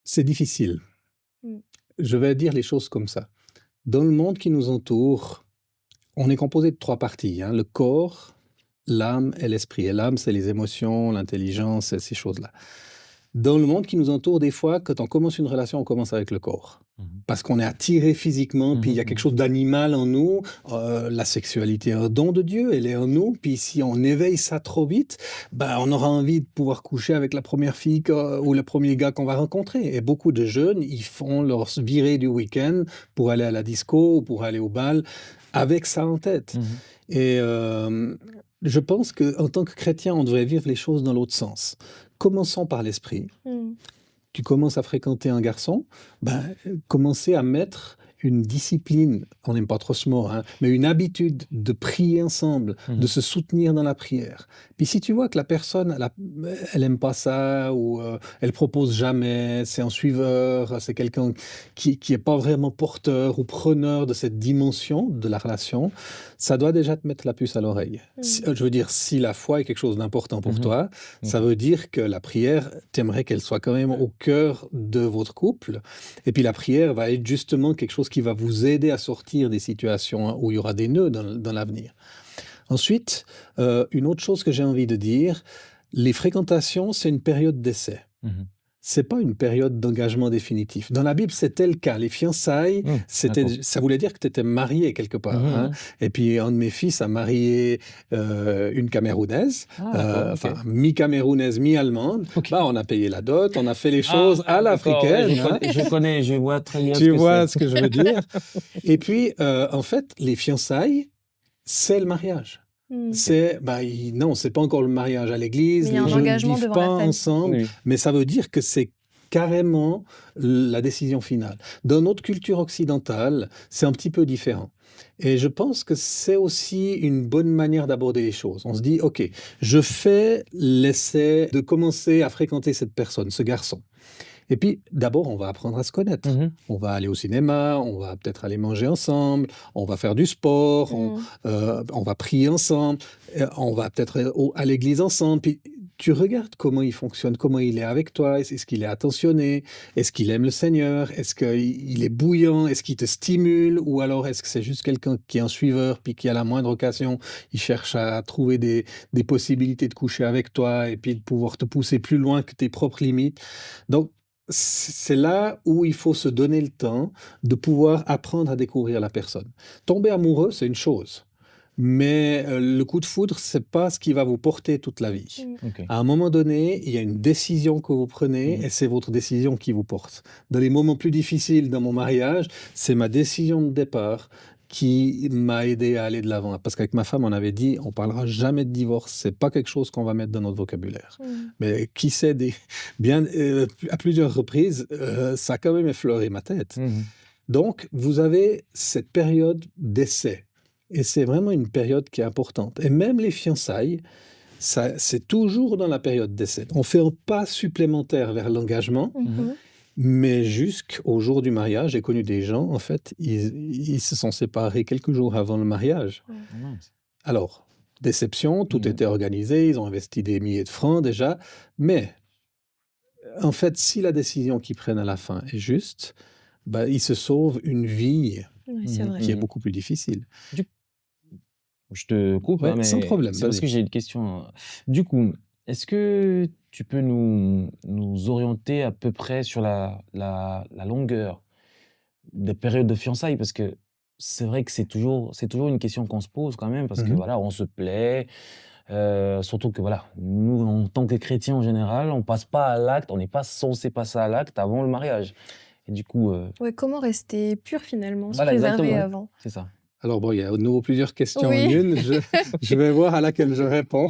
C'est difficile. Mmh. Je vais dire les choses comme ça. Dans le monde qui nous entoure, on est composé de 3 parties, hein, le corps, l'âme et l'esprit. Et l'âme, c'est les émotions, l'intelligence et ces choses-là. Dans le monde qui nous entoure, des fois, quand on commence une relation, on commence avec le corps. Mhm. Parce qu'on est attiré physiquement, puis il y a quelque Mhm. chose d'animal en nous. La sexualité est un don de Dieu, elle est en nous. Puis si on éveille ça trop vite, bah, on aura envie de pouvoir coucher avec la première fille ou le premier gars qu'on va rencontrer. Et beaucoup de jeunes, ils font leur virée du week-end pour aller à la disco ou pour aller au bal avec ça en tête. Mhm. Et je pense qu'en tant que chrétien, on devrait vivre les choses dans l'autre sens. Commençons par l'esprit. Mmh. Tu commences à fréquenter un garçon, ben, commencez à mettre une discipline, on n'aime pas trop ce mot, hein, mais une habitude de prier ensemble, de se soutenir dans la prière. Puis si tu vois que la personne, elle aime pas ça, ou elle propose jamais, c'est un suiveur, c'est quelqu'un qui est pas vraiment porteur ou preneur de cette dimension de la relation, ça doit déjà te mettre la puce à l'oreille. Je veux dire, si la foi est quelque chose d'important pour toi, ça veut dire que la prière, t'aimerais qu'elle soit quand même au cœur de votre couple. Et puis la prière va être justement quelque chose qui va vous aider à sortir des situations où il y aura des nœuds dans l'avenir. Ensuite, une autre chose que j'ai envie de dire, les fréquentations, c'est une période d'essai. C'est pas une période d'engagement définitif. Dans la Bible, c'était le cas. Les fiançailles, ça voulait dire que tu étais marié quelque part. Hein. Et puis, un de mes fils a marié une Camerounaise, mi-camerounaise, mi-allemande. Bah, on a payé la dot, on a fait les choses à l'africaine. Je vois très bien tu vois ce que je veux dire. Et puis, en fait, les fiançailles, c'est le mariage. C'est non, c'est pas encore le mariage à l'église, les jeunes ne vivent pas ensemble, mais ça veut dire que c'est carrément la décision finale. Dans notre culture occidentale, c'est un petit peu différent. Et je pense que c'est aussi une bonne manière d'aborder les choses. On se dit, ok, je fais l'essai de commencer à fréquenter cette personne, ce garçon. Et puis, d'abord, on va apprendre à se connaître. On va aller au cinéma, on va peut-être aller manger ensemble, on va faire du sport, on va prier ensemble, on va peut-être à l'église ensemble. Puis, tu regardes comment il fonctionne, comment il est avec toi, est-ce qu'il est attentionné, est-ce qu'il aime le Seigneur, est-ce qu'il est bouillant, est-ce qu'il te stimule, ou alors est-ce que c'est juste quelqu'un qui est un suiveur, puis qui à la moindre occasion, il cherche à trouver des possibilités de coucher avec toi, et puis de pouvoir te pousser plus loin que tes propres limites. Donc, c'est là où il faut se donner le temps de pouvoir apprendre à découvrir la personne. Tomber amoureux, c'est une chose. Mais le coup de foudre, c'est pas ce qui va vous porter toute la vie. À un moment donné, il y a une décision que vous prenez et c'est votre décision qui vous porte. Dans les moments plus difficiles dans mon mariage, c'est ma décision de départ qui m'a aidé à aller de l'avant. Parce qu'avec ma femme, on avait dit, on parlera jamais de divorce. C'est pas quelque chose qu'on va mettre dans notre vocabulaire. Mais qui sait, à plusieurs reprises, ça a quand même effleuré ma tête. Donc, vous avez cette période d'essai. Et c'est vraiment une période qui est importante. Et même les fiançailles, c'est toujours dans la période d'essai. On fait un pas supplémentaire vers l'engagement. Mais jusqu'au jour du mariage, j'ai connu des gens, en fait, ils se sont séparés quelques jours avant le mariage. Alors, déception, tout était organisé, ils ont investi des milliers de francs déjà, mais en fait, si la décision qu'ils prennent à la fin est juste, ils se sauvent une vie qui est beaucoup plus difficile. Je te coupe, mais sans problème. C'est parce que j'ai une question. Du coup, est-ce que tu peux nous orienter à peu près sur la longueur des périodes de fiançailles? Parce que c'est vrai que c'est toujours une question qu'on se pose quand même, parce que voilà, on se plaît, surtout que voilà, nous, en tant que chrétiens en général, on passe pas à l'acte, on n'est pas censé passer à l'acte avant le mariage. Et du coup, comment rester pur finalement, se voilà, préserver exactement, avant? c'est ça. Alors bon, il y a de nouveau plusieurs questions en Oui. une. Je vais voir à laquelle je réponds.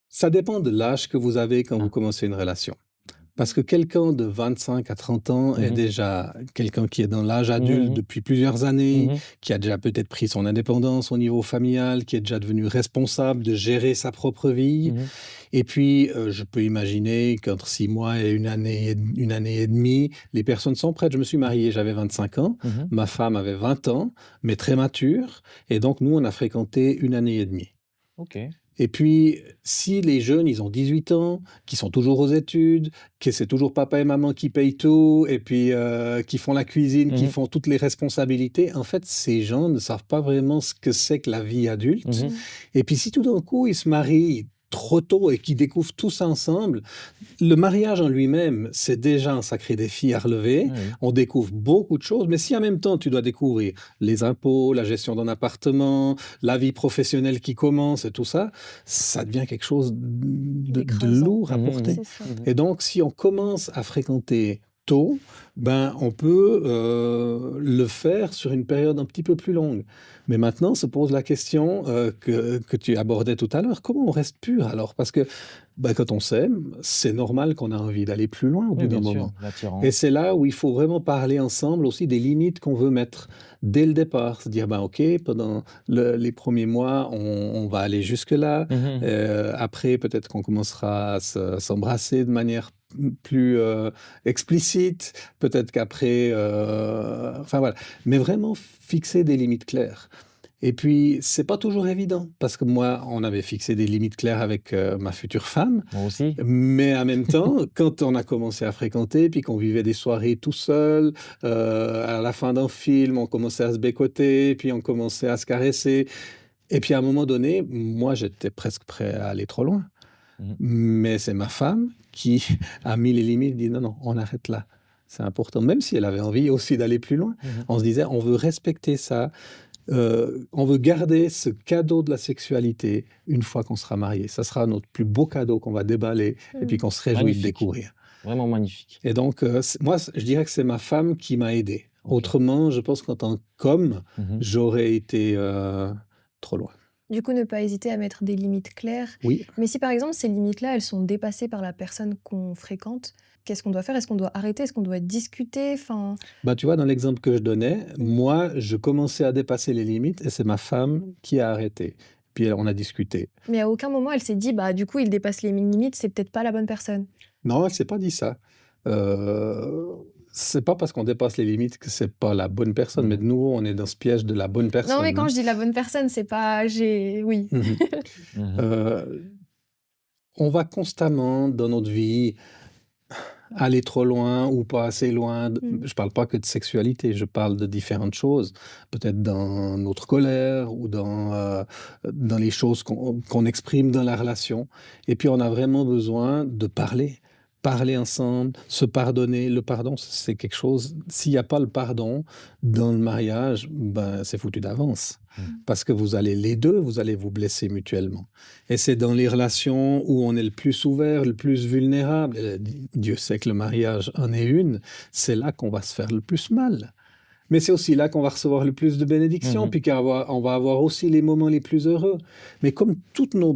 Ça dépend de l'âge que vous avez quand vous commencez une relation. Parce que quelqu'un de 25 à 30 ans est déjà quelqu'un qui est dans l'âge adulte depuis plusieurs années, qui a déjà peut-être pris son indépendance au niveau familial, qui est déjà devenu responsable de gérer sa propre vie. Et puis, je peux imaginer qu'entre 6 mois et une année et demie, les personnes sont prêtes. Je me suis marié, j'avais 25 ans, ma femme avait 20 ans, mais très mature. Et donc, nous, on a fréquenté 1 année et demie. Ok. Et puis, si les jeunes, ils ont 18 ans, qui sont toujours aux études, que c'est toujours papa et maman qui payent tout, et puis qui font la cuisine, qui font toutes les responsabilités, en fait, ces gens ne savent pas vraiment ce que c'est que la vie adulte. Et puis, si tout d'un coup, ils se marient trop tôt et qu'ils découvrent tout ça ensemble, le mariage en lui-même, c'est déjà un sacré défi à relever. On découvre beaucoup de choses, mais si en même temps, tu dois découvrir les impôts, la gestion d'un appartement, la vie professionnelle qui commence et tout ça, ça devient quelque chose de lourd à porter. Et donc, si on commence à fréquenter tôt, ben, on peut le faire sur une période un petit peu plus longue. Mais maintenant se pose la question que tu abordais tout à l'heure, comment on reste pur alors? Parce que ben, quand on s'aime, c'est normal qu'on a envie d'aller plus loin au Oui, bout d'un bien sûr, moment. Et l'attirance. c'est là où il faut vraiment parler ensemble aussi des limites qu'on veut mettre dès le départ. Se dire, ben, OK, pendant les premiers mois, on va aller jusque-là. Mhm. Après, peut-être qu'on commencera à s'embrasser de manière plus explicite. Peut-être qu'après, enfin voilà. Mais vraiment fixer des limites claires. Et puis, c'est pas toujours évident, parce que moi, on avait fixé des limites claires avec ma future femme, Moi aussi. mais en même temps, quand on a commencé à fréquenter, puis qu'on vivait des soirées tout seul, à la fin d'un film, on commençait à se bécoter, puis on commençait à se caresser. Et puis à un moment donné, moi, j'étais presque prêt à aller trop loin. Mhm. Mais c'est ma femme qui a mis les limites, dit non, non, on arrête là. C'est important, même si elle avait envie aussi d'aller plus loin. Mhm. On se disait, on veut respecter ça, on veut garder ce cadeau de la sexualité une fois qu'on sera marié. Ça sera notre plus beau cadeau qu'on va déballer et puis qu'on se réjouit de Magnifique, découvrir. vraiment magnifique. Et donc, moi, je dirais que c'est ma femme qui m'a aidé. Ok. Autrement, je pense qu'en tant qu'homme, Mhm. j'aurais été trop loin. Du coup, ne pas hésiter à mettre des limites claires. Oui. Mais si par exemple ces limites-là, elles sont dépassées par la personne qu'on fréquente, qu'est-ce qu'on doit faire? Est-ce qu'on doit arrêter? Est-ce qu'on doit discuter? Enfin, Bah, tu vois, dans l'exemple que je donnais, moi, je commençais à dépasser les limites et c'est ma femme qui a arrêté. Puis on a discuté. mais à aucun moment elle s'est dit, bah du coup il dépasse les limites, c'est peut-être pas la bonne personne. Non, elle s'est pas dit ça. C'est pas parce qu'on dépasse les limites que c'est pas la bonne personne, mais de Mhm. nouveau, on est dans ce piège de la bonne Non, mais personne, quand hein. je dis la bonne personne, c'est pas, oui. Mhm. Mhm. On va constamment dans notre vie aller trop loin ou pas assez loin. Mm. Je parle pas que de sexualité, je parle de différentes choses. Peut-être dans notre colère ou dans les choses qu'on exprime dans la relation. Et puis on a vraiment besoin de parler. Parler ensemble, se pardonner. Le pardon, c'est quelque chose. S'il n'y a pas le pardon dans le mariage, ben, c'est foutu d'avance. Mhm. Parce que vous allez les deux, vous allez vous blesser mutuellement. Et c'est dans les relations où on est le plus ouvert, le plus vulnérable. Et Dieu sait que le mariage en est une. C'est là qu'on va se faire le plus mal. Mais c'est aussi là qu'on va recevoir le plus de bénédictions, Mhm. puis on va avoir aussi les moments les plus heureux. Mais comme toutes nos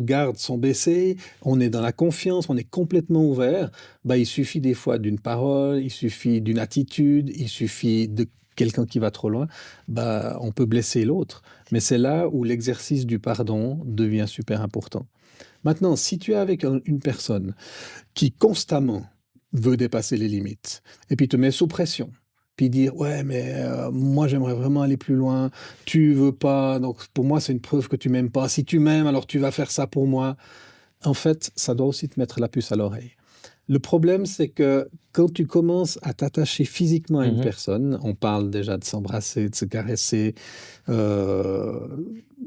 gardes sont baissées, on est dans la confiance, on est complètement ouvert, bah, il suffit des fois d'une parole, il suffit d'une attitude, il suffit de quelqu'un qui va trop loin, bah, on peut blesser l'autre. Mais c'est là où l'exercice du pardon devient super important. Maintenant, si tu es avec une personne qui constamment veut dépasser les limites et puis te met sous pression, puis dire ouais mais moi j'aimerais vraiment aller plus loin, tu veux pas, donc pour moi c'est une preuve que tu m'aimes pas. Si tu m'aimes alors tu vas faire ça pour moi. En fait, ça doit aussi te mettre la puce à l'oreille. Le problème, c'est que quand tu commences à t'attacher physiquement à une Mhm. personne, on parle déjà de s'embrasser, de se caresser, euh,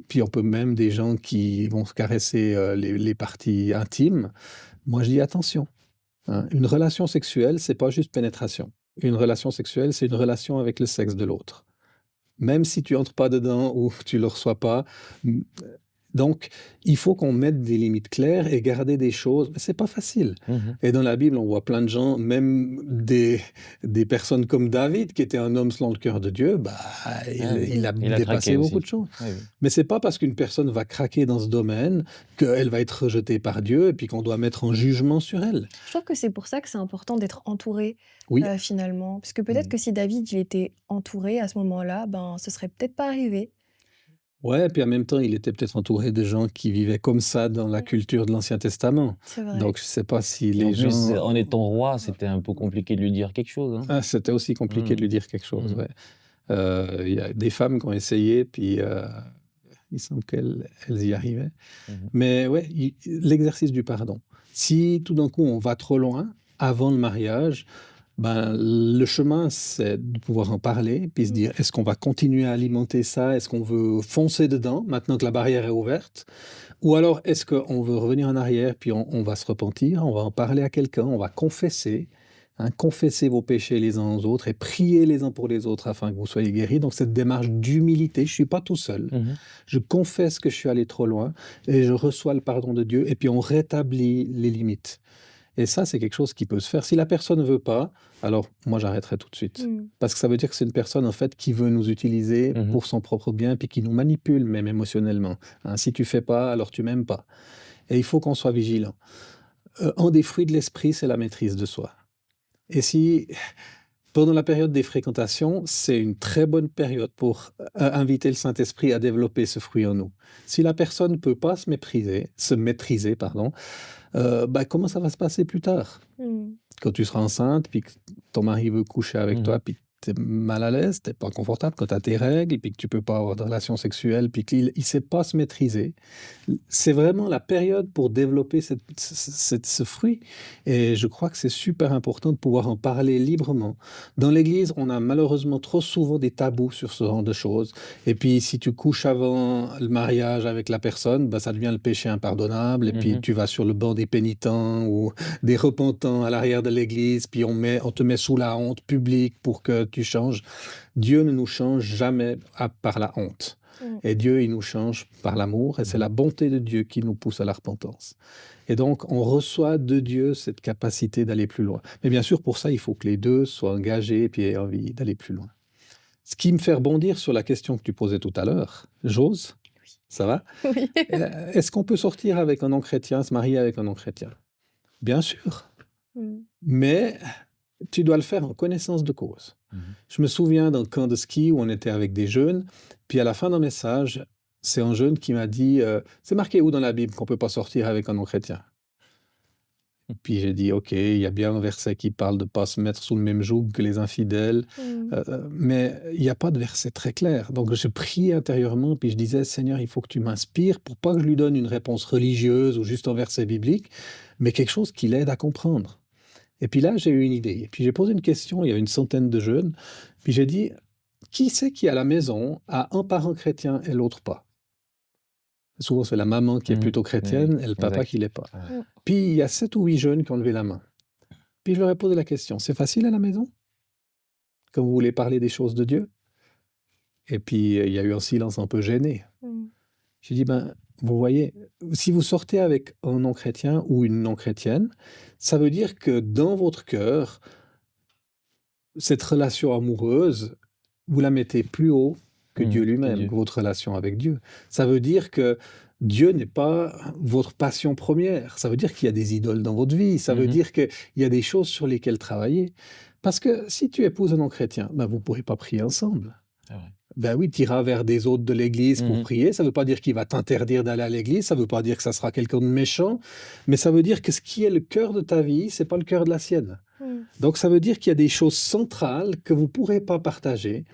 puis on peut même des gens qui vont se caresser les parties intimes. Moi, je dis attention, hein. Une relation sexuelle, c'est pas juste pénétration. Une relation sexuelle, c'est une relation avec le sexe de l'autre. Même si tu entres pas dedans ou que tu le reçois pas, donc, il faut qu'on mette des limites claires et garder des choses. Mais c'est pas facile. Mhm. Et dans la Bible, on voit plein de gens, même des personnes comme David, qui était un homme selon le cœur de Dieu, bah, Ah oui, il a il a dépassé craqué beaucoup aussi. de choses. Oui, oui. Mais c'est pas parce qu'une personne va craquer dans ce domaine qu'elle va être rejetée par Dieu et puis qu'on doit mettre un jugement sur elle. Je trouve que c'est pour ça que c'est important d'être entouré, Oui. finalement. Parce que peut-être Mhm. que si David, il était entouré à ce moment-là, ben, ce serait peut-être pas arrivé. Ouais, puis en même temps, il était peut-être entouré de gens qui vivaient comme ça dans la Mm. culture de l'Ancien Testament. C'est vrai. Donc, je sais pas si Et en les plus, gens. en étant roi, c'était un peu compliqué de lui dire quelque chose, hein. Ah, c'était aussi compliqué de lui Mhm. dire quelque chose, Mhm. ouais. Il y a des femmes qui ont essayé, puis il semble qu'elles y arrivaient. Mhm. Mais ouais, l'exercice du pardon. Si tout d'un coup on va trop loin avant le mariage, ben, le chemin, c'est de pouvoir en parler, puis se Mm. dire, est-ce qu'on va continuer à alimenter ça? Est-ce qu'on veut foncer dedans maintenant que la barrière est ouverte? Ou alors est-ce qu'on veut revenir en arrière, puis on va se repentir, on va en parler à quelqu'un, on va confesser, hein, confesser vos péchés les uns aux autres et prier les uns pour les autres afin que vous soyez guéris. Donc cette démarche d'humilité, je ne suis pas tout seul. Mhm. Je confesse que je suis allé trop loin et je reçois le pardon de Dieu et puis on rétablit les limites. Et ça, c'est quelque chose qui peut se faire. Si la personne ne veut pas, alors moi, j'arrêterai tout de suite. Parce que ça veut dire que c'est une personne, en fait, qui veut nous utiliser Mhm. pour son propre bien, puis qui nous manipule, même émotionnellement. Hein, si tu fais pas, alors tu m'aimes pas. Et il faut qu'on soit vigilant. Un des fruits de l'esprit, c'est la maîtrise de soi. Et si, pendant la période des fréquentations, c'est une très bonne période pour inviter le Saint-Esprit à développer ce fruit en nous. Si la personne ne peut pas se maîtriser, pardon, comment ça va se passer plus tard? Quand tu seras enceinte, puis que ton mari veut coucher avec toi, Mhm. puis tu es mal à l'aise, tu pas confortable, quand tu as tes règles, puis que tu peux pas avoir de relations sexuelles, puis qu'il ne sait pas se maîtriser, c'est vraiment la période pour développer ce fruit. Et je crois que c'est super important de pouvoir en parler librement. Dans l'Église, on a malheureusement trop souvent des tabous sur ce genre de choses. Et puis, si tu couches avant le mariage avec la personne, ça devient le péché impardonnable. Et puis, Mhm. tu vas sur le banc des pénitents ou des repentants à l'arrière de l'Église, puis on te met sous la honte publique pour que tu changes. Dieu ne nous change jamais par la honte. Et Dieu, il nous change par l'amour, et c'est la bonté de Dieu qui nous pousse à la repentance. Et donc, on reçoit de Dieu cette capacité d'aller plus loin. Mais bien sûr, pour ça, il faut que les deux soient engagés et puis aient envie d'aller plus loin. Ce qui me fait rebondir sur la question que tu posais tout à l'heure, Jose, ça va? Oui. Est-ce qu'on peut sortir avec un non-chrétien, se marier avec un non-chrétien? Bien sûr, mais tu dois le faire en connaissance de cause. Mhm. Je me souviens d'un camp de ski où on était avec des jeunes, puis à la fin d'un message, c'est un jeune qui m'a dit c'est marqué où dans la Bible qu'on ne peut pas sortir avec un non-chrétien? Puis j'ai dit ok, il y a bien un verset qui parle de ne pas se mettre sous le même joug que les infidèles, mais il n'y a pas de verset très clair. Donc je priais intérieurement, puis je disais Seigneur, il faut que tu m'inspires pour pas que je lui donne une réponse religieuse ou juste un verset biblique, mais quelque chose qui l'aide à comprendre. Et puis là, j'ai eu une idée. Et puis j'ai posé une question, il y avait une centaine de jeunes. Puis j'ai dit, qui c'est qui à la maison a un parent chrétien et l'autre pas? Souvent, c'est la maman qui est Mhm. plutôt Oui, chrétienne et le papa exact. qui l'est pas. Ouais. Puis il y a 7 ou 8 jeunes qui ont levé la main. Puis je leur ai posé la question, c'est facile à la maison quand vous voulez parler des choses de Dieu? Et puis il y a eu un silence un peu gêné. J'ai dit, vous voyez, si vous sortez avec un non-chrétien ou une non-chrétienne, ça veut dire que dans votre cœur, cette relation amoureuse, vous la mettez plus haut que Dieu Que lui-même, Dieu. que votre relation avec Dieu. Ça veut dire que Dieu n'est pas votre passion première. Ça veut dire qu'il y a des idoles dans votre vie. Ça veut Mhm. dire qu'il y a des choses sur lesquelles travailler. Parce que si tu épouses un non-chrétien, vous ne pourrez pas prier ensemble. C'est vrai. Ben oui, tu iras vers des autres de l'Église pour Mhm. prier. Ça ne veut pas dire qu'il va t'interdire d'aller à l'Église. Ça ne veut pas dire que ça sera quelqu'un de méchant. Mais ça veut dire que ce qui est le cœur de ta vie, c'est pas le cœur de la sienne. Donc ça veut dire qu'il y a des choses centrales que vous ne pourrez pas partager.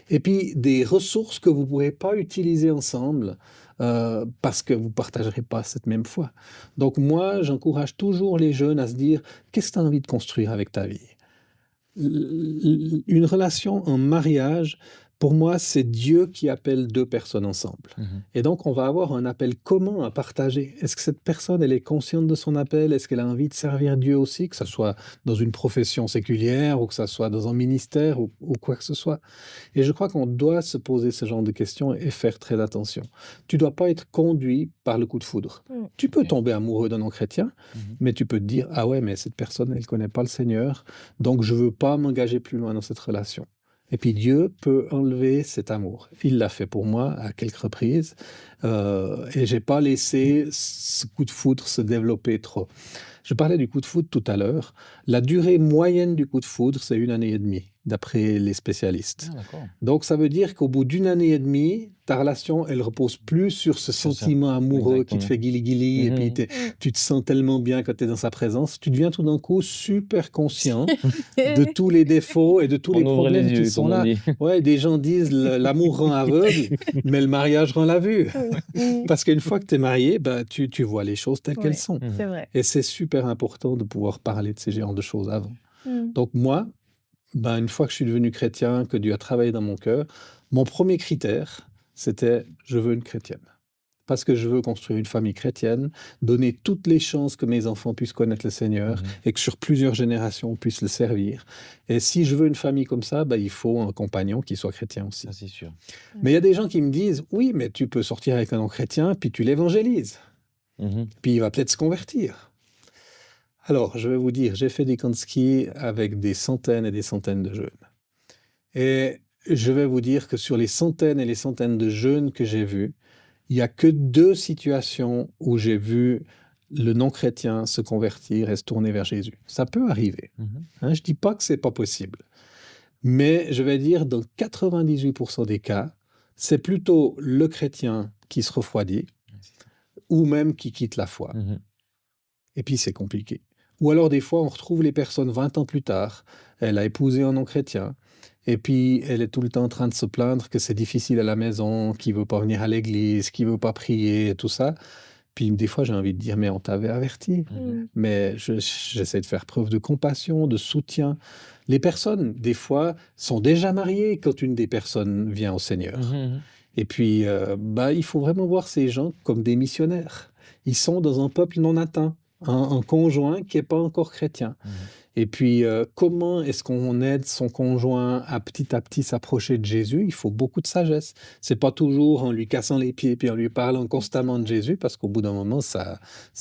Et puis des ressources que vous ne pourrez pas utiliser ensemble parce que vous ne partagerez pas cette même foi. Donc moi, j'encourage toujours les jeunes à se dire, qu'est-ce que tu as envie de construire avec ta vie? Une relation, un mariage, pour moi, c'est Dieu qui appelle 2 personnes ensemble. Mhm. Et donc, on va avoir un appel commun à partager. Est-ce que cette personne, elle est consciente de son appel? Est-ce qu'elle a envie de servir Dieu aussi, que ce soit dans une profession séculière ou que ce soit dans un ministère ou quoi que ce soit? Et je crois qu'on doit se poser ce genre de questions et faire très attention. Tu ne dois pas être conduit par le coup de foudre. Tu peux Ok. tomber amoureux d'un non-chrétien, Mhm. mais tu peux te dire, ah ouais, mais cette personne, elle ne connaît pas le Seigneur, donc je ne veux pas m'engager plus loin dans cette relation. Et puis Dieu peut enlever cet amour. Il l'a fait pour moi à quelques reprises, et j'ai pas laissé ce coup de foudre se développer trop. Je parlais du coup de foudre tout à l'heure. La durée moyenne du coup de foudre, c'est 1 année et demie, d'après les spécialistes. Ah, d'accord. Donc ça veut dire qu'au bout d'1 année et demie, ta relation, elle repose plus sur ce Sur ça. sentiment amoureux qui te Exactement. fait guili-guili, et puis Mhm. tu te sens tellement bien quand tu es dans sa présence. Tu deviens tout d'un coup super conscient de tous les défauts et de tous On les ouvre les problèmes qui yeux, sont comme on là. dit. Ouais, des gens disent l'amour rend aveugle, mais le mariage rend la vue. Parce qu'une fois que tu es marié, tu vois les choses telles qu'elles Ouais, sont. c'est vrai. Et c'est super important de pouvoir parler de ces genres de choses avant. Donc moi, une fois que je suis devenu chrétien, que Dieu a travaillé dans mon cœur, mon premier critère, c'était je veux une chrétienne. Parce que je veux construire une famille chrétienne, donner toutes les chances que mes enfants puissent connaître le Seigneur Mhm. et que sur plusieurs générations, on puisse le servir. Et si je veux une famille comme ça, il faut un compagnon qui soit chrétien aussi. Ça, c'est sûr. Mais il y a des gens qui me disent, oui, mais tu peux sortir avec un non-chrétien, puis tu l'évangélises. Mhm. Puis il va peut-être se convertir. Alors, je vais vous dire, j'ai fait des camps de ski avec des centaines et des centaines de jeunes. Et je vais vous dire que sur les centaines et les centaines de jeunes que j'ai vus, il y a que 2 situations où j'ai vu le non-chrétien se convertir et se tourner vers Jésus. Ça peut arriver, Mhm. hein, je dis pas que c'est pas possible. Mais je vais dire dans 98% des cas, c'est plutôt le chrétien qui se refroidit Ouais, c'est ça. ou même qui quitte la foi. Mhm. Et puis c'est compliqué. Ou alors des fois, on retrouve les personnes 20 ans plus tard, elle a épousé un non-chrétien, et puis elle est tout le temps en train de se plaindre que c'est difficile à la maison, qu'il veut pas venir à l'église, qu'il veut pas prier, et tout ça. Puis des fois, j'ai envie de dire, mais on t'avait averti. Mhm. Mais j'essaie de faire preuve de compassion, de soutien. Les personnes, des fois, sont déjà mariées quand une des personnes vient au Seigneur. Mhm. Et puis, il faut vraiment voir ces gens comme des missionnaires. Ils sont dans un peuple non atteint, un conjoint qui n'est pas encore chrétien. Mhm. Et puis, comment est-ce qu'on aide son conjoint à petit s'approcher de Jésus? Il faut beaucoup de sagesse. C'est pas toujours en lui cassant les pieds puis en lui parlant constamment de Jésus, parce qu'au bout d'un moment, ça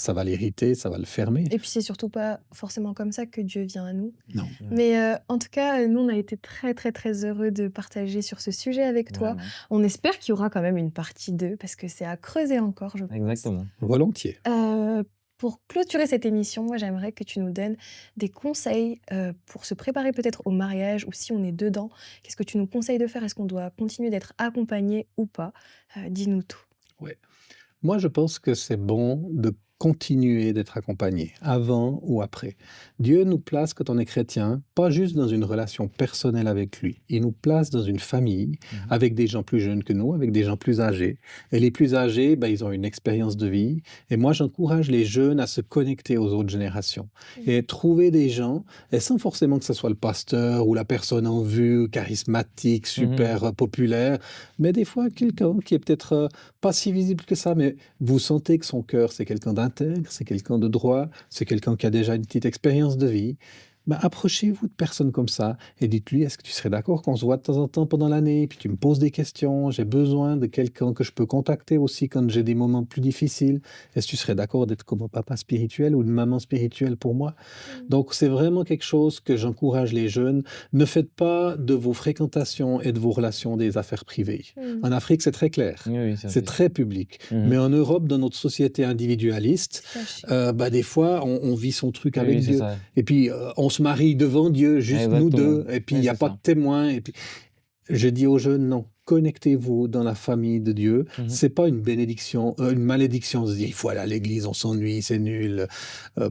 va l'irriter, ça va le fermer. Et puis c'est surtout pas forcément comme ça que Dieu vient à nous. Non. Ouais. Mais en tout cas, nous, on a été très, très, très heureux de partager sur ce sujet avec toi. Vraiment. On espère qu'il y aura quand même une partie 2 parce que c'est à creuser encore, je pense. Exactement. Volontiers. Pour clôturer cette émission, moi, j'aimerais que tu nous donnes des conseils pour se préparer peut-être au mariage ou si on est dedans. Qu'est-ce que tu nous conseilles de faire? Est-ce qu'on doit continuer d'être accompagné ou pas? Dis-nous tout. Ouais. Moi, je pense que c'est bon de continuer d'être accompagné, avant ou après. Dieu nous place, quand on est chrétien, pas juste dans une relation personnelle avec lui. Il nous place dans une famille, Mhm. avec des gens plus jeunes que nous, avec des gens plus âgés. Et les plus âgés, ils ont une expérience de vie. Et moi, j'encourage les jeunes à se connecter aux autres générations. Et trouver des gens, et sans forcément que ce soit le pasteur ou la personne en vue, charismatique, super populaire, mais des fois quelqu'un qui est peut-être pas si visible que ça, mais vous sentez que son cœur, c'est quelqu'un d'intègre, c'est quelqu'un de droit, c'est quelqu'un qui a déjà une petite expérience de vie. Approchez-vous de personnes comme ça et dites-lui, est-ce que tu serais d'accord qu'on se voit de temps en temps pendant l'année, puis tu me poses des questions, j'ai besoin de quelqu'un que je peux contacter aussi quand j'ai des moments plus difficiles. Est-ce que tu serais d'accord d'être comme un papa spirituel ou une maman spirituelle pour moi? Donc c'est vraiment quelque chose que j'encourage les jeunes. Ne faites pas de vos fréquentations et de vos relations des affaires privées. En Afrique, c'est très clair. Oui, oui, ça C'est fait. très public. Mhm. Mais en Europe, dans notre société individualiste, Caché. des fois, on vit son truc Oui, avec oui, c'est Dieu. ça. Et puis, on se marie devant Dieu, juste nous Exactement. deux. Et puis, il Oui, n'y a c'est pas ça. de témoin. Et puis, je dis aux jeunes, non, connectez-vous dans la famille de Dieu. Mhm. C'est pas une bénédiction, une malédiction de se dire, il faut aller à l'église, on s'ennuie, c'est nul,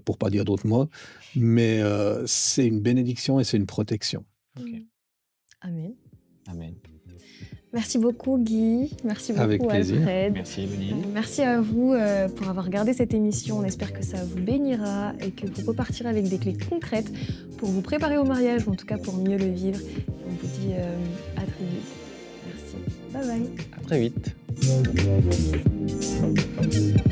pour pas dire d'autres mots. Mais c'est une bénédiction et c'est une protection. Ok. Amen. Amen. Merci beaucoup Guy, merci Avec beaucoup plaisir. Alfred. Merci, Elodie. Merci à vous pour avoir regardé cette émission. On espère que ça vous bénira et que vous repartirez avec des clés concrètes pour vous préparer au mariage ou en tout cas pour mieux le vivre. Et on vous dit à très vite. Merci. Bye bye. À très vite.